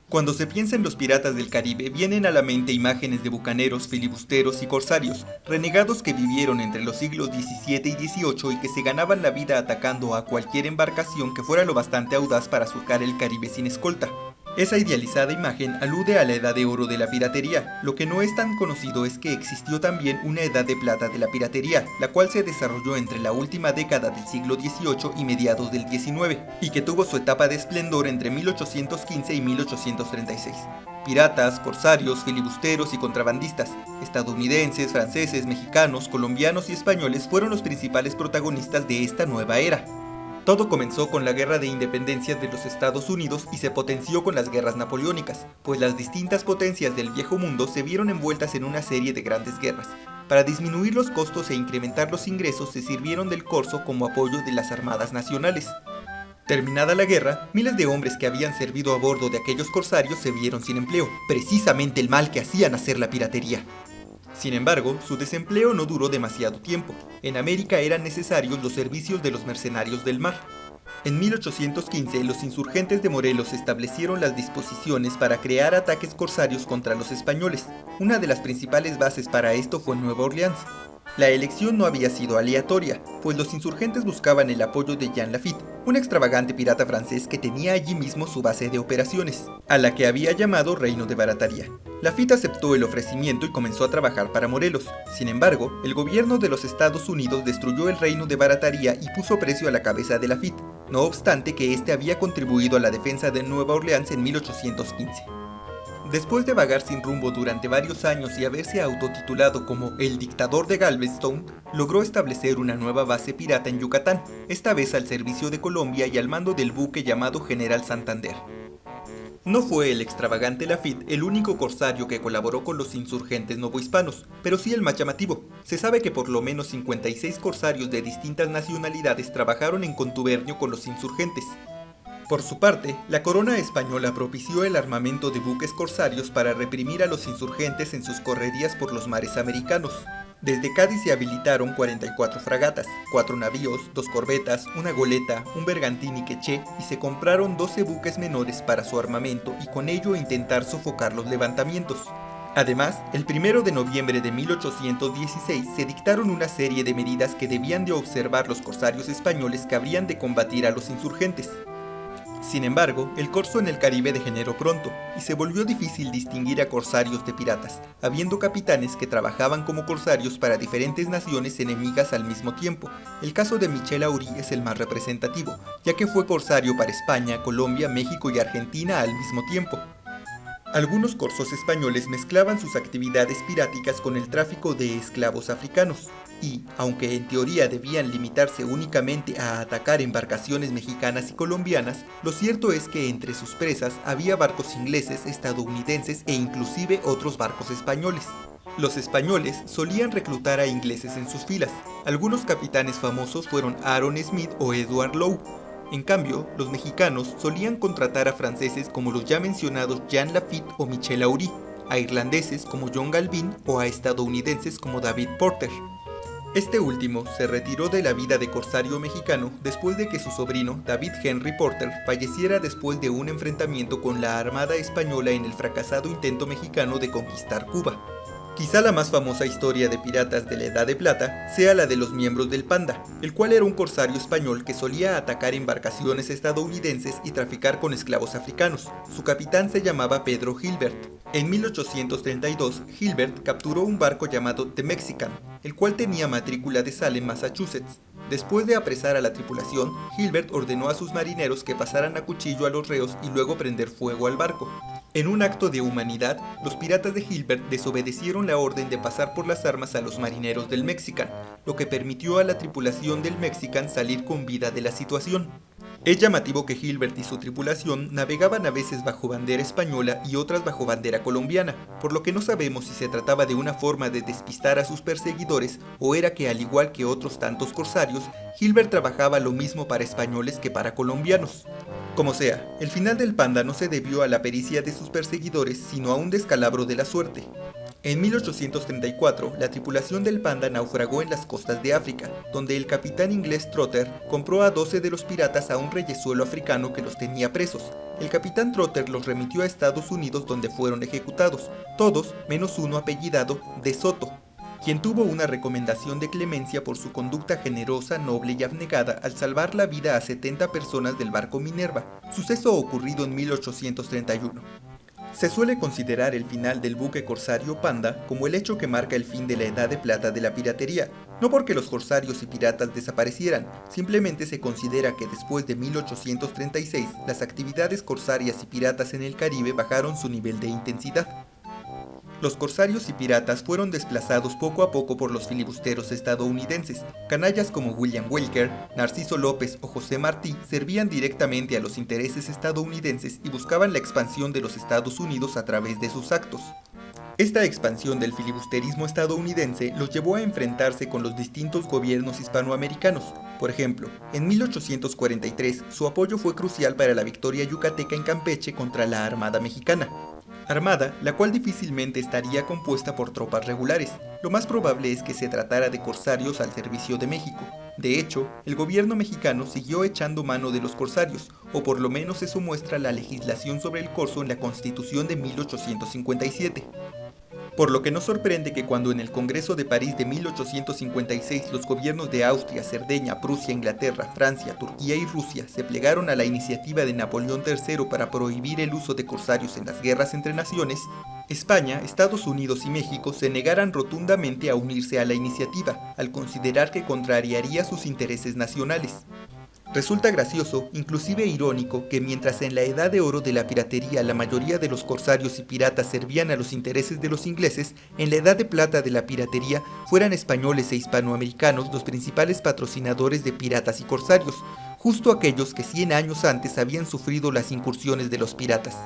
Cuando se piensa en los piratas del Caribe, vienen a la mente imágenes de bucaneros, filibusteros y corsarios, renegados que vivieron entre los siglos XVII y XVIII y que se ganaban la vida atacando a cualquier embarcación que fuera lo bastante audaz para surcar el Caribe sin escolta. Esa idealizada imagen alude a la edad de oro de la piratería. Lo que no es tan conocido es que existió también una edad de plata de la piratería, la cual se desarrolló entre la última década del siglo XVIII y mediados del XIX, y que tuvo su etapa de esplendor entre 1815 y 1836. Piratas, corsarios, filibusteros y contrabandistas, estadounidenses, franceses, mexicanos, colombianos y españoles fueron los principales protagonistas de esta nueva era. Todo comenzó con la Guerra de Independencia de los Estados Unidos y se potenció con las guerras napoleónicas, pues las distintas potencias del viejo mundo se vieron envueltas en una serie de grandes guerras. Para disminuir los costos e incrementar los ingresos se sirvieron del corso como apoyo de las armadas nacionales. Terminada la guerra, miles de hombres que habían servido a bordo de aquellos corsarios se vieron sin empleo, precisamente el mal que hacían hacer la piratería. Sin embargo, su desempleo no duró demasiado tiempo. En América eran necesarios los servicios de los mercenarios del mar. En 1815, los insurgentes de Morelos establecieron las disposiciones para crear ataques corsarios contra los españoles. Una de las principales bases para esto fue Nueva Orleans. La elección no había sido aleatoria, pues los insurgentes buscaban el apoyo de Jean Lafitte, un extravagante pirata francés que tenía allí mismo su base de operaciones, a la que había llamado Reino de Barataria. Lafitte aceptó el ofrecimiento y comenzó a trabajar para Morelos. Sin embargo, el gobierno de los Estados Unidos destruyó el Reino de Barataria y puso precio a la cabeza de Lafitte, no obstante que éste había contribuido a la defensa de Nueva Orleans en 1815. Después de vagar sin rumbo durante varios años y haberse autotitulado como el dictador de Galveston, logró establecer una nueva base pirata en Yucatán, esta vez al servicio de Colombia y al mando del buque llamado General Santander. No fue el extravagante Lafitte el único corsario que colaboró con los insurgentes novohispanos, pero sí el más llamativo. Se sabe que por lo menos 56 corsarios de distintas nacionalidades trabajaron en contubernio con los insurgentes. Por su parte, la corona española propició el armamento de buques corsarios para reprimir a los insurgentes en sus correrías por los mares americanos. Desde Cádiz se habilitaron 44 fragatas, 4 navíos, 2 corbetas, una goleta, un bergantín y queché, y se compraron 12 buques menores para su armamento y con ello intentar sofocar los levantamientos. Además, el 1 de noviembre de 1816 se dictaron una serie de medidas que debían de observar los corsarios españoles que habrían de combatir a los insurgentes. Sin embargo, el corso en el Caribe degeneró pronto, y se volvió difícil distinguir a corsarios de piratas, habiendo capitanes que trabajaban como corsarios para diferentes naciones enemigas al mismo tiempo. El caso de Michel Aury es el más representativo, ya que fue corsario para España, Colombia, México y Argentina al mismo tiempo. Algunos corsos españoles mezclaban sus actividades piráticas con el tráfico de esclavos africanos, y, aunque en teoría debían limitarse únicamente a atacar embarcaciones mexicanas y colombianas, lo cierto es que entre sus presas había barcos ingleses, estadounidenses e inclusive otros barcos españoles. Los españoles solían reclutar a ingleses en sus filas. Algunos capitanes famosos fueron Aaron Smith o Edward Lowe. En cambio, los mexicanos solían contratar a franceses como los ya mencionados Jean Lafitte o Michel Aury, a irlandeses como John Galvin o a estadounidenses como David Porter. Este último se retiró de la vida de corsario mexicano después de que su sobrino, David Henry Porter, falleciera después de un enfrentamiento con la Armada Española en el fracasado intento mexicano de conquistar Cuba. Quizá la más famosa historia de piratas de la Edad de Plata sea la de los miembros del Panda, el cual era un corsario español que solía atacar embarcaciones estadounidenses y traficar con esclavos africanos. Su capitán se llamaba Pedro Gilbert. En 1832, Gilbert capturó un barco llamado The Mexican, el cual tenía matrícula de Salem, Massachusetts. Después de apresar a la tripulación, Gilbert ordenó a sus marineros que pasaran a cuchillo a los reos y luego prender fuego al barco. En un acto de humanidad, los piratas de Gilbert desobedecieron la orden de pasar por las armas a los marineros del Mexican, lo que permitió a la tripulación del Mexican salir con vida de la situación. Es llamativo que Gilbert y su tripulación navegaban a veces bajo bandera española y otras bajo bandera colombiana, por lo que no sabemos si se trataba de una forma de despistar a sus perseguidores o era que, al igual que otros tantos corsarios, Gilbert trabajaba lo mismo para españoles que para colombianos. Como sea, el final del Panda no se debió a la pericia de sus perseguidores, sino a un descalabro de la suerte. En 1834, la tripulación del Panda naufragó en las costas de África, donde el capitán inglés Trotter compró a 12 de los piratas a un reyezuelo africano que los tenía presos. El capitán Trotter los remitió a Estados Unidos, donde fueron ejecutados, todos menos uno apellidado De Soto, quien tuvo una recomendación de clemencia por su conducta generosa, noble y abnegada al salvar la vida a 70 personas del barco Minerva, suceso ocurrido en 1831. Se suele considerar el final del buque corsario Panda como el hecho que marca el fin de la edad de plata de la piratería, no porque los corsarios y piratas desaparecieran, simplemente se considera que después de 1836 las actividades corsarias y piratas en el Caribe bajaron su nivel de intensidad. Los corsarios y piratas fueron desplazados poco a poco por los filibusteros estadounidenses. Canallas como William Welker, Narciso López o José Martí servían directamente a los intereses estadounidenses y buscaban la expansión de los Estados Unidos a través de sus actos. Esta expansión del filibusterismo estadounidense los llevó a enfrentarse con los distintos gobiernos hispanoamericanos. Por ejemplo, en 1843 su apoyo fue crucial para la victoria yucateca en Campeche contra la Armada Mexicana. Armada, la cual difícilmente estaría compuesta por tropas regulares. Lo más probable es que se tratara de corsarios al servicio de México. De hecho, el gobierno mexicano siguió echando mano de los corsarios, o por lo menos eso muestra la legislación sobre el corso en la Constitución de 1857. Por lo que no sorprende que cuando en el Congreso de París de 1856 los gobiernos de Austria, Cerdeña, Prusia, Inglaterra, Francia, Turquía y Rusia se plegaron a la iniciativa de Napoleón III para prohibir el uso de corsarios en las guerras entre naciones, España, Estados Unidos y México se negaran rotundamente a unirse a la iniciativa, al considerar que contrariaría sus intereses nacionales. Resulta gracioso, inclusive irónico, que mientras en la edad de oro de la piratería la mayoría de los corsarios y piratas servían a los intereses de los ingleses, en la edad de plata de la piratería fueran españoles e hispanoamericanos los principales patrocinadores de piratas y corsarios, justo aquellos que 100 años antes habían sufrido las incursiones de los piratas.